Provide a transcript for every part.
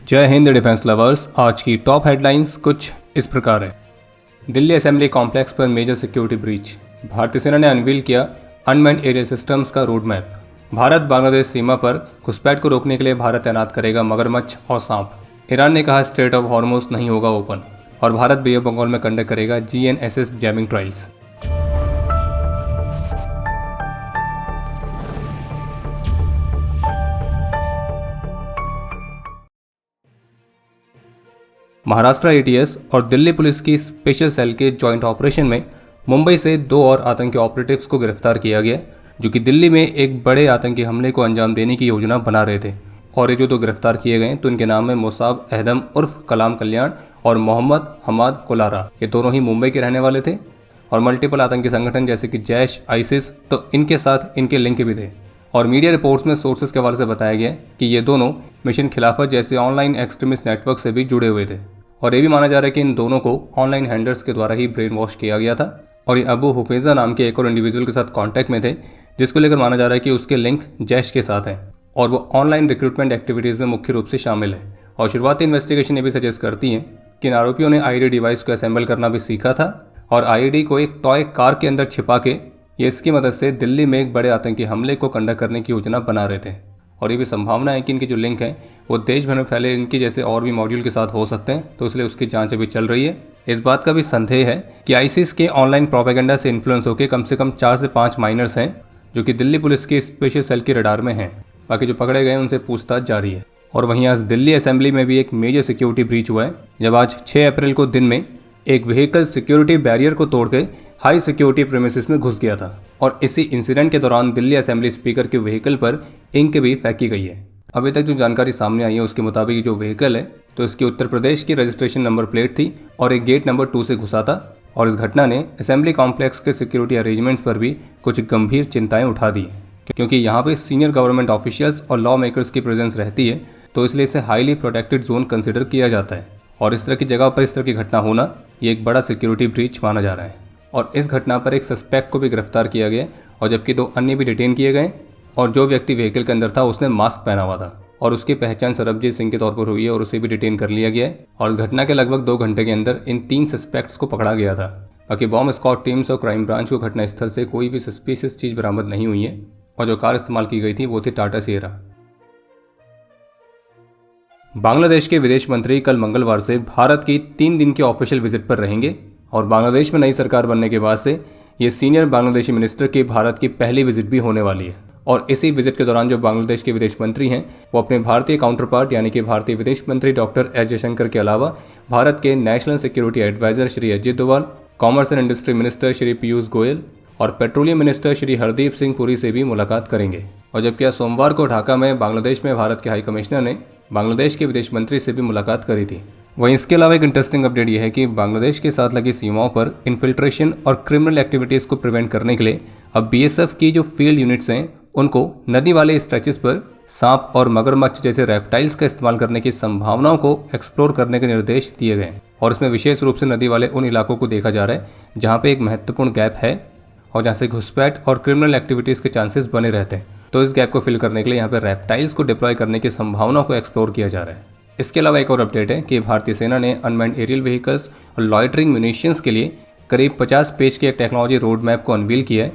जय Hind defence lovers. आज की टॉप हेडलाइंस कुछ इस प्रकार है। दिल्ली असेंबली कॉम्प्लेक्स पर मेजर सिक्योरिटी ब्रीच। भारतीय सेना ने अनवील किया अनमैन्ड एरियल सिस्टम्स का रोड मैप। भारत बांग्लादेश सीमा पर घुसपैठ को रोकने के लिए भारत तैनात करेगा मगरमच्छ और सांप। ईरान ने कहा स्ट्रेट ऑफ हॉर्मुज नहीं होगा ओपन, और भारत बे ऑफ बंगाल में कंडक्ट करेगा GNSS jamming trials. Maharashtra ATS और दिल्ली पुलिस की स्पेशल सेल के जॉइंट ऑपरेशन में मुंबई से 2 और आतंकी ऑपरेटिव्स को गिरफ्तार किया गया, जो कि दिल्ली में एक बड़े आतंकी हमले को अंजाम देने की योजना बना रहे थे। और ये जो 2 गिरफ्तार किए गए तो इनके नाम है मुसाब अहदम उर्फ कलाम कल्याण और मोहम्मद हमाद कोलारा। ये दोनों ही मुंबई के रहने वाले थे और मल्टीपल आतंकी संगठन जैसे कि जैश, आइसिस तो इनके साथ इनके लिंक भी थे। और मीडिया रिपोर्ट्स में सोर्सेज के हवाले से बताया गया कि ये दोनों मिशन खिलाफत जैसे ऑनलाइन एक्सट्रीमिस्ट नेटवर्क से भी जुड़े हुए थे। और ये भी माना जा रहा है कि इन दोनों को ऑनलाइन हैंडलर्स के द्वारा ही ब्रेन वॉश किया गया था। और ये अबू हुफैजा नाम के एक और इंडिविजुअल के साथ कांटेक्ट में थे, जिसको लेकर माना जा रहा है कि उसके लिंक जैश के साथ हैं और वो ऑनलाइन रिक्रूटमेंट एक्टिविटीज़ में मुख्य रूप से शामिल है। और शुरुआती इन्वेस्टिगेशन ये भी सजेस्ट करती हैं कि इन आरोपियों ने IED डिवाइस को असेंबल करना भी सीखा था और IED को एक टॉय कार के अंदर छिपा के ये इसकी मदद से दिल्ली में एक बड़े आतंकी हमले को कंडक्ट करने की योजना बना रहे थे। और ये भी संभावना है कि इनके जो लिंक हैं वो देश भर में फैले इनकी जैसे और भी मॉड्यूल के साथ हो सकते हैं, तो इसलिए उसकी जांच अभी चल रही है। इस बात का भी संदेह है कि आईसिस के ऑनलाइन प्रोपेगेंडा से इन्फ्लुएंस होकर कम से कम 4 से 5 माइनर्स हैं जो कि दिल्ली पुलिस के स्पेशल सेल के रडार में हैं। बाकी जो पकड़े गए उनसे पूछताछ जारी है। और वहीं आज दिल्ली असेंबली में भी एक मेजर सिक्योरिटी ब्रीच हुआ है, जब आज 6 अप्रैल को दिन में एक व्हीकल सिक्योरिटी बैरियर को तोड़ के हाई सिक्योरिटी प्रीमिसेस में घुस गया था। और इसी इंसिडेंट के दौरान दिल्ली असेंबली स्पीकर के व्हीकल पर इंक भी फेंकी गई है। अभी तक जो जानकारी सामने आई है उसके मुताबिक जो व्हीकल है तो इसकी उत्तर प्रदेश की रजिस्ट्रेशन नंबर प्लेट थी और एक गेट नंबर 2 से घुसा था। और इस घटना ने असेंबली कॉम्प्लेक्स के सिक्योरिटी अरेंजमेंट्स पर भी कुछ गंभीर चिंताएं उठा दी हैं, क्योंकि यहाँ पे सीनियर गवर्नमेंट ऑफिशियल्स और लॉ मेकर्स की प्रेजेंस रहती है, तो इसलिए इसे हाईली प्रोटेक्टेड जोन कंसिडर किया जाता है। और इस तरह की जगह पर इस तरह की घटना होना ये एक बड़ा सिक्योरिटी ब्रीच माना जा रहा है। और इस घटना पर एक सस्पेक्ट को भी गिरफ्तार किया गया और जबकि 2 अन्य भी डिटेन किए गए। और जो व्यक्ति व्हीकल के अंदर था उसने मास्क पहना हुआ था और उसकी पहचान सरबजीत सिंह के तौर पर हुई है और उसे भी डिटेन कर लिया गया है। और इस घटना के लगभग 2 घंटे के अंदर इन 3 सस्पेक्ट्स को पकड़ा गया था। बाकी बॉम्ब स्क्वाड टीम्स और क्राइम ब्रांच को घटनास्थल से कोई भी सस्पिशियस चीज़ बरामद नहीं हुई है और जो कार इस्तेमाल की गई थी वो थी टाटा सिएरा। बांग्लादेश के विदेश मंत्री कल मंगलवार से भारत की 3 दिन के ऑफिशियल विजिट पर रहेंगे और बांग्लादेश में नई सरकार बनने के बाद से ये सीनियर बांग्लादेशी मिनिस्टर की भारत की पहली विजिट भी होने वाली है। और इसी विजिट के दौरान जो बांग्लादेश के विदेश मंत्री हैं वो अपने भारतीय काउंटर पार्ट यानी कि भारतीय विदेश मंत्री डॉक्टर एस जयशंकर के अलावा भारत के national security advisor Shri Ajit Doval, commerce and industry minister Shri Piyush Goyal और पेट्रोलियम मिनिस्टर श्री हरदीप सिंह पुरी से भी मुलाकात करेंगे। और जबकि आज सोमवार को ढाका में बांग्लादेश में भारत के हाई कमिश्नर ने बांग्लादेश के विदेश मंत्री से भी मुलाकात करी थी। वहीं इसके अलावा एक इंटरेस्टिंग अपडेट यह है कि बांग्लादेश के साथ लगी सीमाओं पर इन्फिल्ट्रेशन और क्रिमिनल एक्टिविटीज़ को प्रिवेंट करने के लिए अब BSF की जो फील्ड यूनिट्स हैं उनको नदी वाले स्ट्रेचेस पर सांप और मगरमच्छ जैसे रेप्टाइल्स का इस्तेमाल करने की संभावनाओं को एक्सप्लोर करने के निर्देश दिए गए हैं। और इसमें विशेष रूप से नदी वाले उन इलाकों को देखा जा रहा है जहाँ पे एक महत्वपूर्ण गैप है और जहाँ से घुसपैठ और क्रिमिनल एक्टिविटीज़ के चांसेस बने रहते हैं। तो इस गैप को फिल करने के लिए यहाँ पर रेप्टाइल्स को डिप्लॉय करने की संभावनाओं को एक्सप्लोर किया जा रहा है। इसके अलावा एक और अपडेट है कि भारतीय सेना ने अनमैन्ड एरियल व्हीकल्स और लॉयटरिंग म्यूनिशंस के लिए करीब 50 पेज के एक टेक्नोलॉजी रोड मैप को अनवील किया है,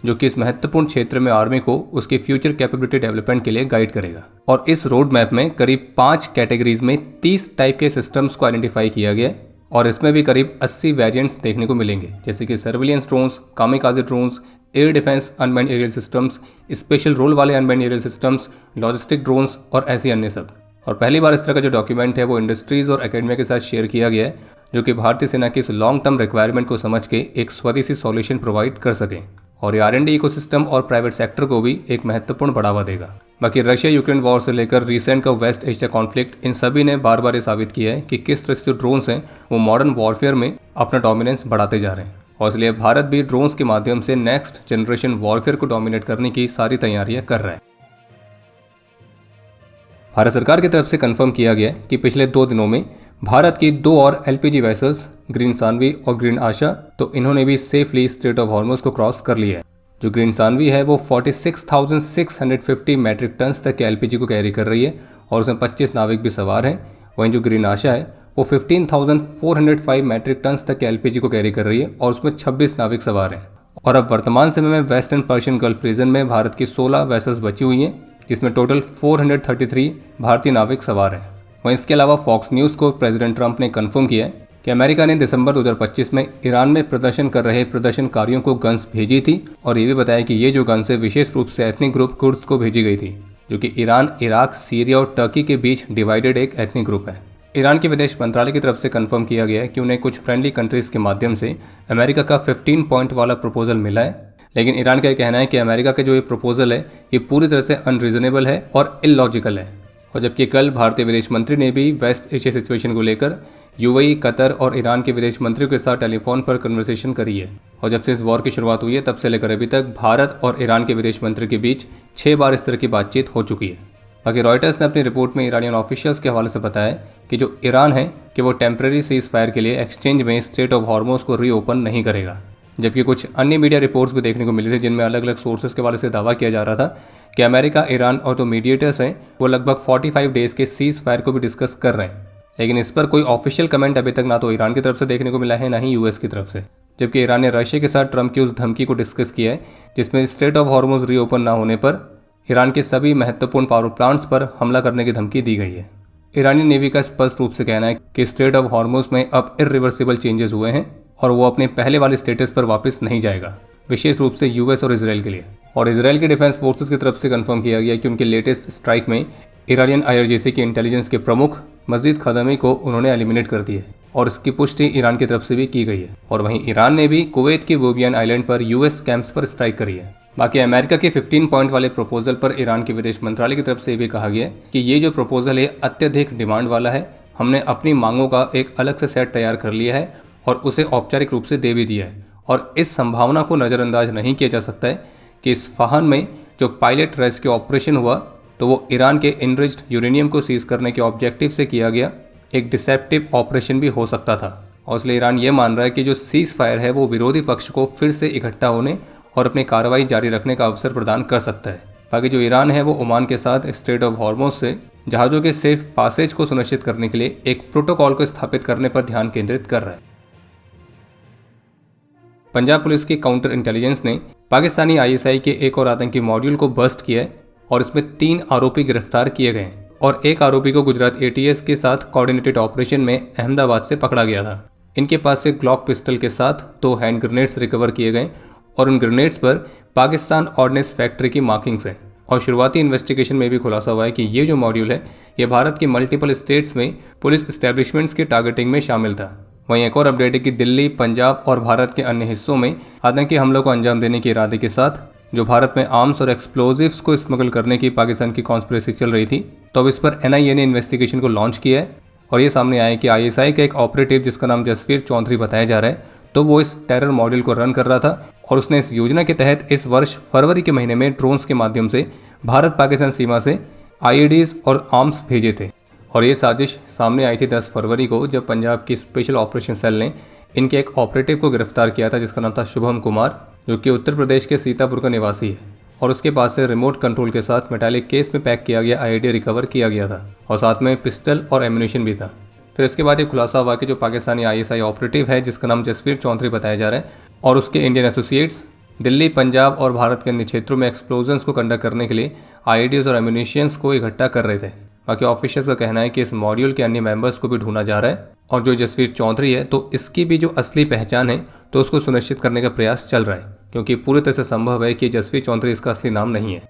जो कि इस महत्वपूर्ण क्षेत्र में आर्मी को उसके फ्यूचर कैपेबिलिटी डेवलपमेंट के लिए गाइड करेगा। और इस रोड मैप में करीब 5 कैटेगरीज में 30 टाइप के सिस्टम्स को आइडेंटिफाई किया गया है और इसमें भी करीब 80 वेरिएंट्स देखने को मिलेंगे, जैसे कि surveillance drones, kamikaze drones, air defence unmanned aerial systems, special role वाले unmanned aerial systems, logistic drones और ऐसी अन्य सब। और पहली बार इस तरह का जो डॉक्यूमेंट है वो इंडस्ट्रीज़ और एकेडमिया के साथ शेयर किया गया है, जो कि भारतीय सेना की इस लॉन्ग टर्म रिक्वायरमेंट को समझ के एक स्वदेशी सॉल्यूशन प्रोवाइड कर सकें। और ये R&D इकोसिस्टम और प्राइवेट सेक्टर को भी एक महत्वपूर्ण बढ़ावा देगा। बाकी रशिया यूक्रेन वॉर से लेकर रिसेंट का वेस्ट एशिया कॉन्फ्लिक्ट, इन सभी ने बार बार ये साबित किया है कि किस तरह से जो ड्रोन्स हैं वो मॉडर्न वॉरफेयर में अपना डोमिनेंस बढ़ाते जा रहे हैं। और इसलिए भारत भी ड्रोन्स के माध्यम से नेक्स्ट जनरेशन वॉरफेयर को डोमिनेट करने की सारी तैयारियां कर रहा है। भारत सरकार की तरफ से कंफर्म किया गया कि पिछले 2 दिनों में भारत की 2 और LPG वेसल्स ग्रीन सानवी और ग्रीन आशा, तो इन्होंने भी सेफली स्ट्रेट ऑफ हॉर्मुज को क्रॉस कर लिया है। जो ग्रीन सानवी है वो 46,650 मैट्रिक टन्स तक के LPG को कैरी कर रही है और उसमें 25 नाविक भी सवार हैं वहीं जो ग्रीन आशा है वो 15,405 मैट्रिक टन तक के एलपीजी को कैरी कर रही है और उसमें 26 नाविक सवार हैं। और अब वर्तमान समय में west and Persian Gulf region में भारत की 16 वेसल्स बची हुई हैं, जिसमें टोटल 433 भारतीय नाविक सवार हैं। वहीं इसके अलावा फॉक्स न्यूज़ को प्रेसिडेंट ट्रंप ने कंफर्म किया है कि अमेरिका ने दिसंबर 2025 में ईरान में प्रदर्शन कर रहे प्रदर्शनकारियों को गन्स भेजी थी और ये भी बताया कि ये जो गन्स है विशेष रूप से एथनिक ग्रुप कुर्द्स को भेजी गई थी, जो कि ईरान, इराक, सीरिया और टर्की के बीच डिवाइडेड एक एथनिक ग्रुप है। ईरान के विदेश मंत्रालय की तरफ से कंफर्म किया गया है कि उन्हें कुछ फ्रेंडली कंट्रीज के माध्यम से अमेरिका का 15 पॉइंट वाला प्रपोजल मिला है, लेकिन ईरान का यह कहना है कि अमेरिका का जो ये प्रपोजल है ये पूरी तरह से अनरीजनेबल है और इलॉजिकल है। और जबकि कल भारतीय विदेश मंत्री ने भी वेस्ट एशिया सिचुएशन को लेकर यूएई, कतर और ईरान के विदेश मंत्रियों के साथ टेलीफोन पर कन्वर्सेशन करी है। और जब से इस वॉर की शुरुआत हुई है तब से लेकर अभी तक भारत और ईरान के विदेश मंत्री के बीच 6 बार इस तरह की बातचीत हो चुकी है। बाकी रॉयटर्स ने अपनी रिपोर्ट में ईरानियन ऑफिशियल्स के हवाले से बताया कि जो ईरान है कि वो टेम्परेरी सीज फायर के लिए एक्सचेंज में स्ट्रेट ऑफ हॉर्मोज को रीओपन नहीं करेगा। जबकि कुछ अन्य मीडिया रिपोर्ट्स भी देखने को मिली थी जिनमें अलग अलग सोर्सेज के हवाले से दावा किया जा रहा था कि अमेरिका, ईरान और जो मीडिएटर्स हैं वो लगभग 45 डेज के सीज फायर को भी डिस्कस कर रहे हैं। लेकिन इस पर कोई ऑफिशियल कमेंट अभी तक ना तो ईरान की तरफ से देखने को मिला है ना ही यूएस की तरफ से। जबकि ईरान ने रशिया के साथ ट्रंप की उस धमकी को डिस्कस किया है जिसमें स्ट्रेट ऑफ हॉर्मोज रीओपन ना होने पर ईरान के सभी महत्वपूर्ण पावर प्लांट्स पर हमला करने की धमकी दी गई है। ईरानी नेवी का स्पष्ट रूप से कहना है कि स्ट्रेट ऑफ हॉर्मोज में अब इरिवर्सिबल चेंजेस हुए हैं और वो अपने पहले वाले स्टेटस पर वापस नहीं जाएगा, विशेष रूप से यूएस और इसराइल के लिए। और इसराइल के डिफेंस फोर्सेस की तरफ से कंफर्म किया गया कि उनके लेटेस्ट स्ट्राइक में ईरानियन आईआरजीसी के इंटेलिजेंस के प्रमुख मजीद खदमी को उन्होंने एलिमिनेट कर दिया है और इसकी पुष्टि ईरान की तरफ से भी की गई है। और वहीं ईरान ने भी कुवैत की बोबियन आइलैंड पर यूएस कैंप्स पर स्ट्राइक करी है। बाकी अमेरिका के 15 पॉइंट वाले प्रपोजल पर ईरान के विदेश मंत्रालय की तरफ से भी कहा गया कि ये जो प्रपोजल है अत्यधिक डिमांड वाला है। हमने अपनी मांगों का एक अलग से सेट तैयार कर लिया है और उसे औपचारिक रूप से दे भी दिया है। और इस संभावना को नज़रअंदाज नहीं किया जा सकता है कि इस्फहान में जो पायलट रेस्क्यू ऑपरेशन हुआ तो वो ईरान के इनरिच्ड यूरेनियम को सीज करने के ऑब्जेक्टिव से किया गया एक डिसेप्टिव ऑपरेशन भी हो सकता था। और इसलिए ईरान ये मान रहा है कि जो सीज फायर है वो विरोधी पक्ष को फिर से इकट्ठा होने और अपनी कार्रवाई जारी रखने का अवसर प्रदान कर सकता है। बाकी जो ईरान है वो ओमान के साथ स्ट्रेट ऑफ हॉर्मोज से जहाज़ों के सेफ पासेज को सुनिश्चित करने के लिए एक प्रोटोकॉल को स्थापित करने पर ध्यान केंद्रित कर रहा है। पंजाब पुलिस की काउंटर इंटेलिजेंस ने पाकिस्तानी आईएसआई के एक और आतंकी मॉड्यूल को बस्ट किया है और इसमें 3 आरोपी गिरफ्तार किए गए हैं और एक आरोपी को गुजरात एटीएस के साथ कोऑर्डिनेटेड ऑपरेशन में अहमदाबाद से पकड़ा गया था। इनके पास से ग्लॉक पिस्टल के साथ 2 हैंड ग्रेनेड्स रिकवर किए गए और उन ग्रेनेड्स पर पाकिस्तान ऑर्डिनेंस फैक्ट्री की मार्किंग्स हैं। और शुरुआती इन्वेस्टिगेशन में भी खुलासा हुआ है कि ये जो मॉड्यूल है ये भारत के मल्टीपल स्टेट्स में पुलिस एस्टेब्लिशमेंट्स की टारगेटिंग में शामिल था। वहीं एक और अपडेट है कि दिल्ली, पंजाब और भारत के अन्य हिस्सों में आतंकी हमलों को अंजाम देने के इरादे के साथ जो भारत में आर्म्स और एक्सप्लोजिव्स को स्मगल करने की पाकिस्तान की कॉन्स्पिरेसी चल रही थी, तो अब इस पर एनआईए ने इन्वेस्टिगेशन को लॉन्च किया है और ये सामने आया है कि आईएसआई का एक ऑपरेटिव जिसका नाम जसवीर चौधरी बताया जा रहा है, तो वो इस टेरर मॉड्यूल को रन कर रहा था और उसने इस योजना के तहत इस वर्ष फरवरी के महीने में ड्रोन्स के माध्यम से भारत पाकिस्तान सीमा से आईईडीज और आर्म्स भेजे थे। और ये साजिश सामने आई थी 10 फरवरी को जब पंजाब की स्पेशल ऑपरेशन सेल ने इनके एक ऑपरेटिव को गिरफ्तार किया था जिसका नाम था शुभम कुमार, जो कि उत्तर प्रदेश के सीतापुर का निवासी है। और उसके पास से रिमोट कंट्रोल के साथ मेटालिक केस में पैक किया गया आईईडी रिकवर किया गया था और साथ में पिस्टल और एम्यूनिशन भी था। फिर इसके बाद ये खुलासा हुआ कि जो पाकिस्तानी आईएसआई ऑपरेटिव है जिसका नाम जसवीर चौधरी बताया जा रहा है और उसके इंडियन एसोसिएट्स दिल्ली, पंजाब और भारत के अन्य क्षेत्रों में एक्सप्लोजन्स को कंडक्ट करने के लिए आईईडीज और एम्यूनिशंस को इकट्ठा कर रहे थे। बाकी ऑफिशियल्स का कहना है कि इस मॉड्यूल के अन्य मेंबर्स को भी ढूंढा जा रहा है और जो जसवीर चौधरी है तो इसकी भी जो असली पहचान है तो उसको सुनिश्चित करने का प्रयास चल रहा है, क्योंकि पूरी तरह से संभव है कि जसवीर चौधरी इसका असली नाम नहीं है।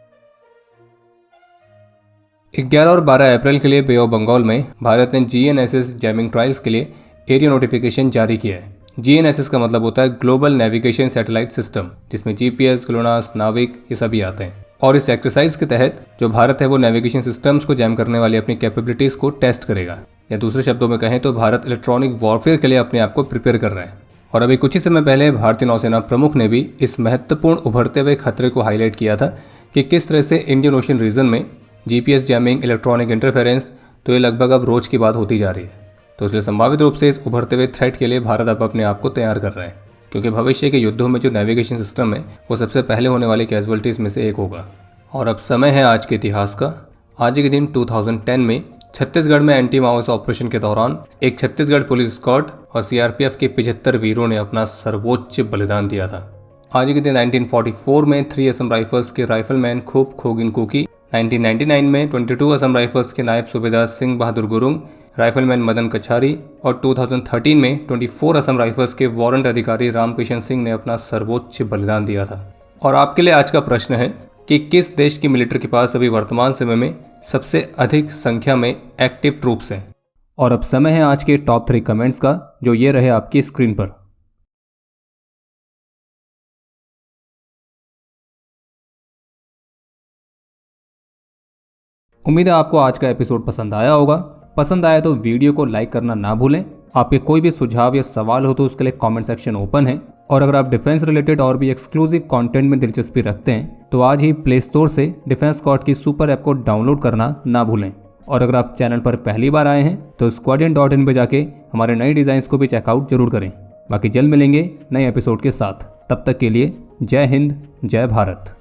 11 और 12 अप्रैल के लिए बे ऑफ बंगाल में भारत ने जीएनएसएस जैमिंग ट्रायल्स के लिए एरिया नोटिफिकेशन जारी किया है। जीएनएसएस का मतलब होता है ग्लोबल नेविगेशन सैटेलाइट सिस्टम, जिसमें जीपीएस, ग्लोनास, नाविक ये सभी आते हैं। और इस एक्सरसाइज के तहत जो भारत है वो नेविगेशन सिस्टम्स को जैम करने वाली अपनी कैपेबिलिटीज को टेस्ट करेगा, या दूसरे शब्दों में कहें तो भारत इलेक्ट्रॉनिक वॉरफेयर के लिए अपने आप को प्रिपेयर कर रहा है। और अभी कुछ ही समय पहले भारतीय नौसेना प्रमुख ने भी इस महत्वपूर्ण उभरते हुए खतरे को हाईलाइट किया था कि किस तरह से इंडियन ओशन रीजन में जीपीएस जैमिंग, इलेक्ट्रॉनिक इंटरफेरेंस तो ये लगभग अब रोज की बात होती जा रही है। तो इसलिए संभावित रूप से इस उभरते हुए थ्रेट के लिए भारत अब अपने आप को तैयार कर रहा है, क्योंकि भविष्य के युद्धों में जो नेविगेशन सिस्टम है वो सबसे पहले होने वाली कैजुअलिटीज़ में से एक होगा। और अब समय है आज के इतिहास का। आज के दिन 2010 में छत्तीसगढ़ में एंटी माओइस्ट ऑपरेशन के दौरान एक छत्तीसगढ़ पुलिस स्क्वाड और सीआरपीएफ के 75 वीरों ने अपना सर्वोच्च बलिदान दिया था। आज के दिन 1944 में 3 असम राइफल्स के राइफलमैन खूब खोगिन कुकी, 1999 में 22 असम राइफल्स के नायब सूबेदार सिंह बहादुर गुरुंग, राइफलमैन मदन कछारी और 2013 में 24 असम राइफल्स के वारंट अधिकारी रामकिशन सिंह ने अपना सर्वोच्च बलिदान दिया था। और आपके लिए आज का प्रश्न है कि किस देश की मिलिट्री के पास अभी वर्तमान समय में सबसे अधिक संख्या में एक्टिव ट्रूप्स हैं। और अब समय है आज के टॉप 3 कमेंट्स का, जो ये रहे आपकी स्क्रीन पर। उम्मीद है आपको आज का एपिसोड पसंद आया होगा। पसंद आया तो वीडियो को लाइक करना ना भूलें। आपके कोई भी सुझाव या सवाल हो तो उसके लिए कमेंट सेक्शन ओपन है। और अगर आप डिफेंस रिलेटेड और भी एक्सक्लूसिव कंटेंट में दिलचस्पी रखते हैं तो आज ही प्ले स्टोर से डिफेंस स्क्वाड की सुपर ऐप को डाउनलोड करना ना भूलें। और अगर आप चैनल पर पहली बार आए हैं तो squadron.in पे जाके हमारे नए डिज़ाइंस को भी चेकआउट जरूर करें। बाकी जल्द मिलेंगे नए एपिसोड के साथ। तब तक के लिए जय हिंद, जय भारत।